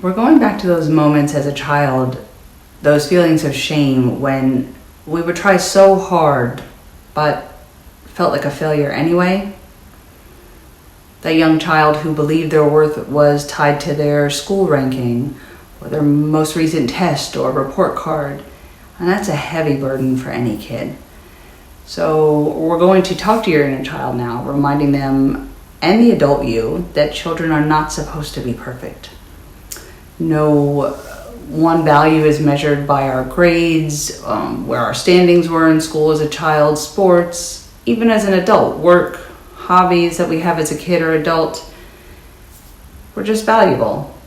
We're going back to those moments as a child, those feelings of shame when we would try so hard but felt like a failure anyway. That young child who believed their worth was tied to their school ranking or their most recent test or report card. And that's a heavy burden for any kid. So we're going to talk to your inner child now, reminding them and the adult you that children are not supposed to be perfect. No one value is measured by our grades, where our standings were in school as a child, sports, even as an adult, work, hobbies that we have as a kid or adult. We're just valuable.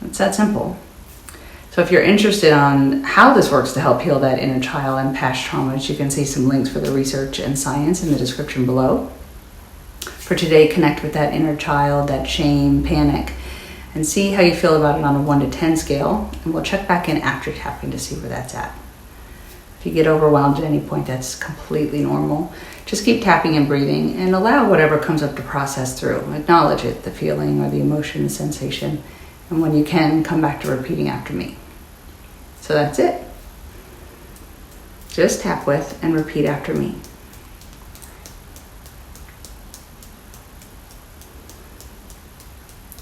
It's that simple. So if you're interested on how this works to help heal that inner child and past traumas, you can see some links for the research and science in the description below. For today, connect with that inner child, that shame, panic, and see how you feel about it on a 1 to 10 scale. And we'll check back in after tapping to see where that's at. If you get overwhelmed at any point, that's completely normal. Just keep tapping and breathing and allow whatever comes up to process through. Acknowledge it, the feeling or the emotion, the sensation. And when you can, come back to repeating after me. So that's it. Just tap with and repeat after me.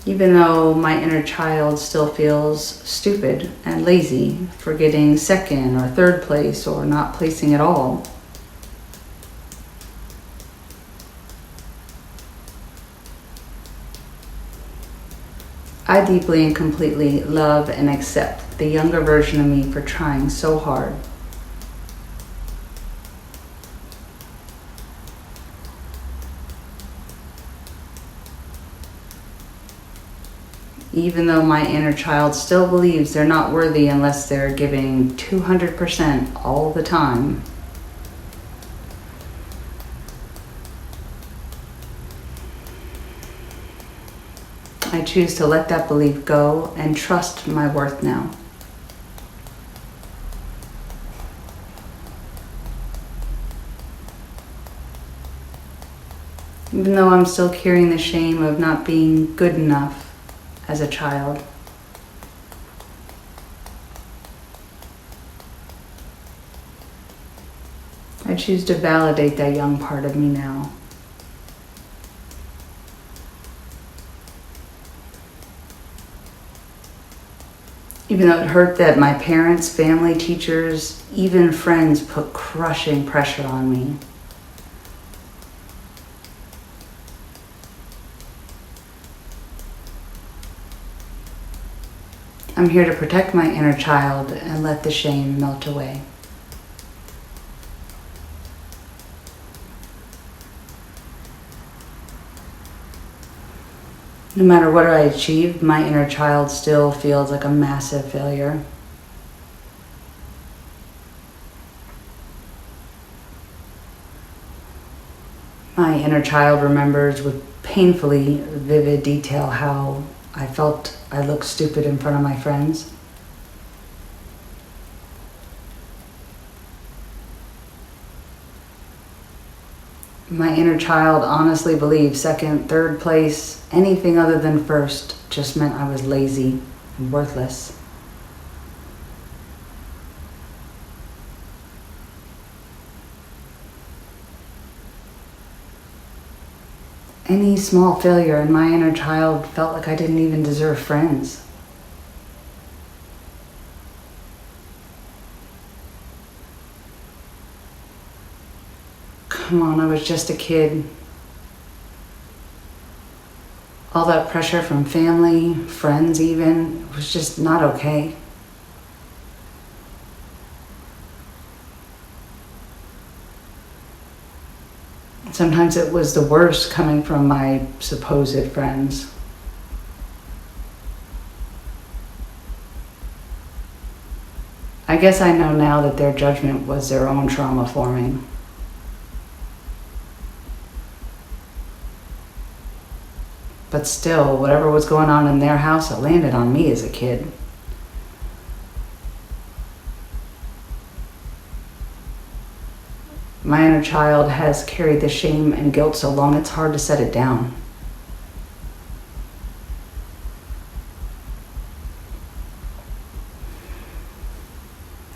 Even though my inner child still feels stupid and lazy for getting second or third place or not placing at all, I deeply and completely love and accept the younger version of me for trying so hard. Even though my inner child still believes they're not worthy unless they're giving 200% all the time, I choose to let that belief go and trust my worth now. Even though I'm still carrying the shame of not being good enough as a child, I choose to validate that young part of me now. Even though it hurt that my parents, family, teachers, even friends put crushing pressure on me. I'm here to protect my inner child and let the shame melt away. No matter what I achieve, my inner child still feels like a massive failure. My inner child remembers with painfully vivid detail how I felt I looked stupid in front of my friends. My inner child honestly believed second, third place, anything other than first just meant I was lazy and worthless. Any small failure in my inner child felt like I didn't even deserve friends. Come on, I was just a kid. All that pressure from family, friends even, was just not okay. Sometimes it was the worst coming from my supposed friends. I guess I know now that their judgment was their own trauma forming. But still, whatever was going on in their house, it landed on me as a kid. My inner child has carried the shame and guilt so long it's hard to set it down.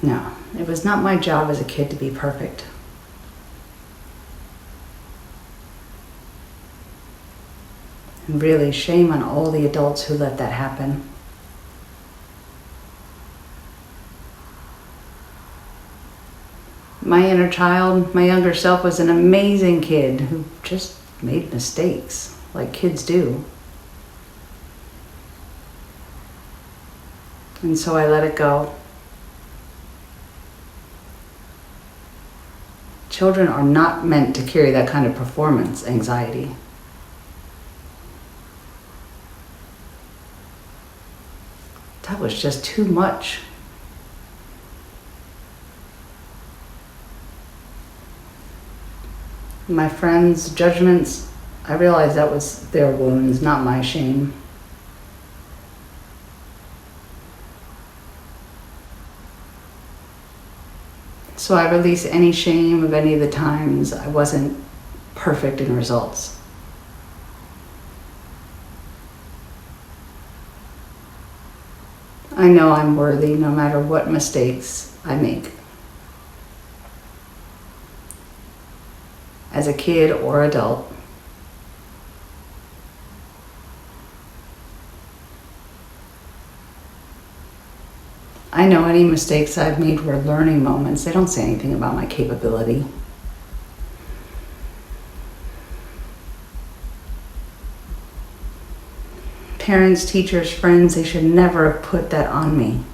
No, it was not my job as a kid to be perfect. And really, shame on all the adults who let that happen. My inner child, my younger self, was an amazing kid who just made mistakes, like kids do. And so I let it go. Children are not meant to carry that kind of performance anxiety. That was just too much. My friends' judgments, I realized that was their wounds, not my shame. So I released any shame of any of the times I wasn't perfect in results. I know I'm worthy no matter what mistakes I make. As a kid or adult. I know any mistakes I've made were learning moments. They don't say anything about my capability. Parents, teachers, friends, they should never have put that on me.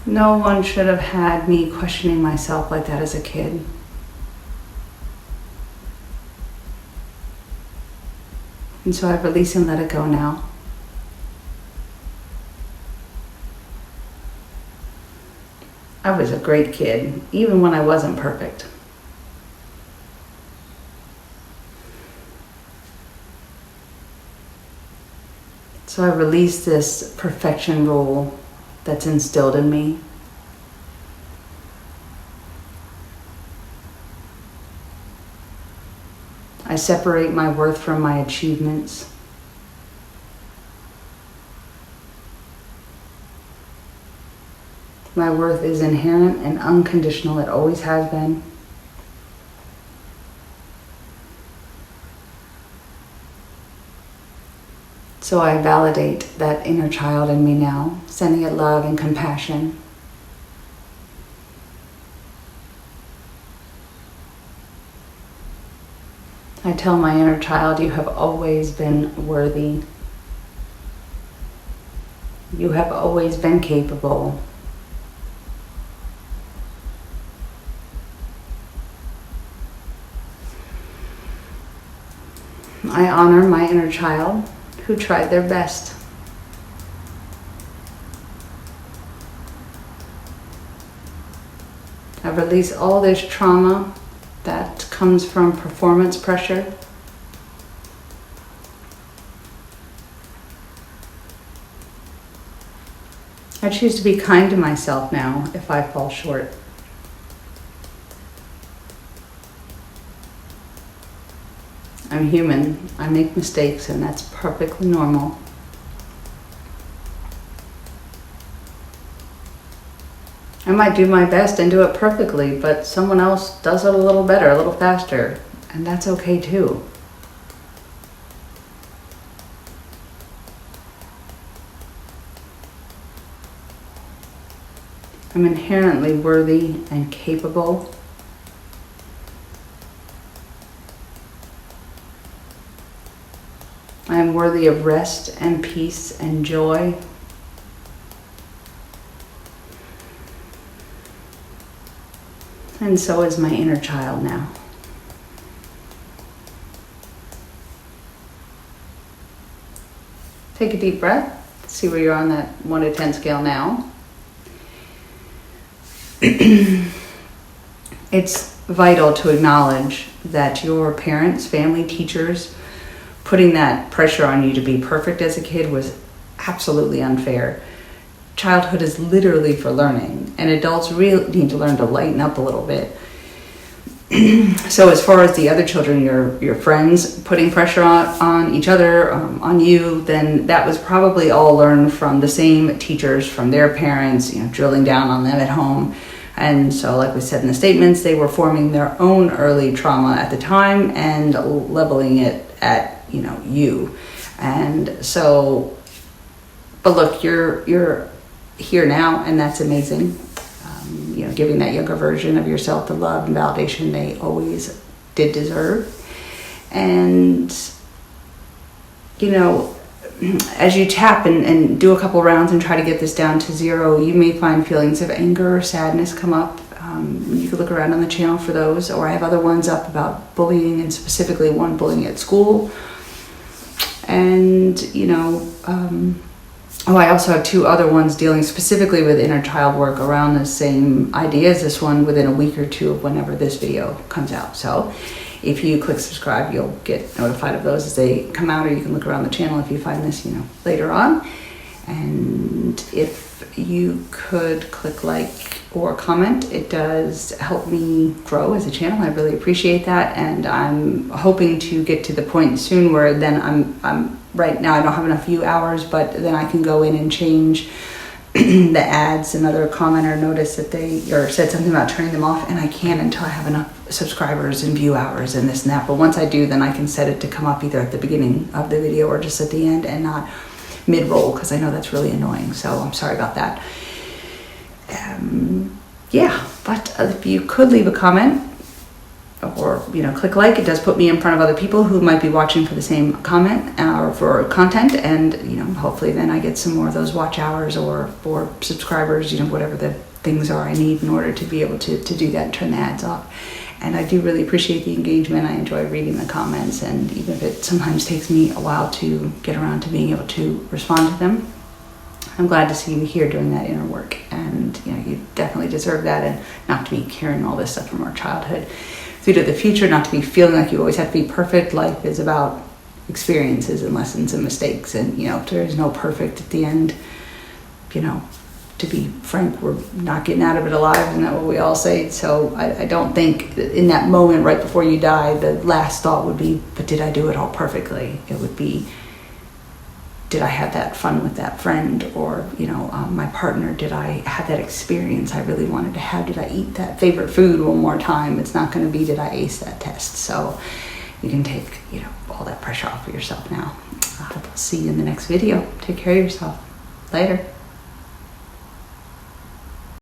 No one should have had me questioning myself like that as a kid. And so I've released and let it go now. I was a great kid, even when I wasn't perfect. So I released this perfection rule that's instilled in me. I separate my worth from my achievements. My worth is inherent and unconditional. It always has been. So I validate that inner child in me now, sending it love and compassion. I tell my inner child, you have always been worthy. You have always been capable. I honor my inner child who tried their best. I release all this trauma that comes from performance pressure. I choose to be kind to myself now if I fall short. I'm human. I make mistakes, and that's perfectly normal. I might do my best and do it perfectly, but someone else does it a little better, a little faster, and that's okay too. I'm inherently worthy and capable. I am worthy of rest and peace and joy. And so is my inner child now. Take a deep breath. See where you're on that 1 to 10 scale now. It's vital to acknowledge that your parents, family, teachers, putting that pressure on you to be perfect as a kid was absolutely unfair. Childhood is literally for learning, and adults really need to learn to lighten up a little bit. So as far as the other children, your friends putting pressure on each other, on you, then that was probably all learned from the same teachers, from their parents, drilling down on them at home. And so, like we said in the statements, they were forming their own early trauma at the time and leveling it at, you. And so, but look, you're here now, and that's amazing. Giving that younger version of yourself the love and validation they always did deserve. And, as you tap and do a couple rounds and try to get this down to 0, you may find feelings of anger or sadness come up. You can look around on the channel for those, or I have other ones up about bullying, and specifically one bullying at school. And, I also have 2 other ones dealing specifically with inner child work around the same idea as this one within a week or 2 of whenever this video comes out. So if you click subscribe, you'll get notified of those as they come out, or you can look around the channel if you find this, later on. And if you could click like or comment, it does help me grow as a channel. I really appreciate that. And I'm hoping to get to the point soon where then I'm right now I don't have enough view hours, but then I can go in and change the ads. Another commenter noticed that said something about turning them off, and I can't until I have enough subscribers and view hours and this and that. But once I do, then I can set it to come up either at the beginning of the video or just at the end and not mid-roll, because I know that's really annoying. So I'm sorry about that. But if you could leave a comment or click like, it does put me in front of other people who might be watching for the same comment or for content, and hopefully then I get some more of those watch hours or subscribers, whatever the things are I need in order to be able to do that and turn the ads off. And I do really appreciate the engagement. I enjoy reading the comments, and even if it sometimes takes me a while to get around to being able to respond to them, I'm glad to see you here doing that inner work. And you definitely deserve that, and not to be carrying all this stuff from our childhood through to the future, not to be feeling like you always have to be perfect. Life is about experiences and lessons and mistakes, and there is no perfect at the end. To be frank, we're not getting out of it alive, isn't that what we all say? So I don't think in that moment right before you die, the last thought would be, but did I do it all perfectly? It would be, did I have that fun with that friend, or my partner? Did I have that experience I really wanted to have? Did I eat that favorite food one more time? It's not going to be, did I ace that test? So you can take all that pressure off of yourself now. I hope I'll see you in the next video. Take care of yourself. Later.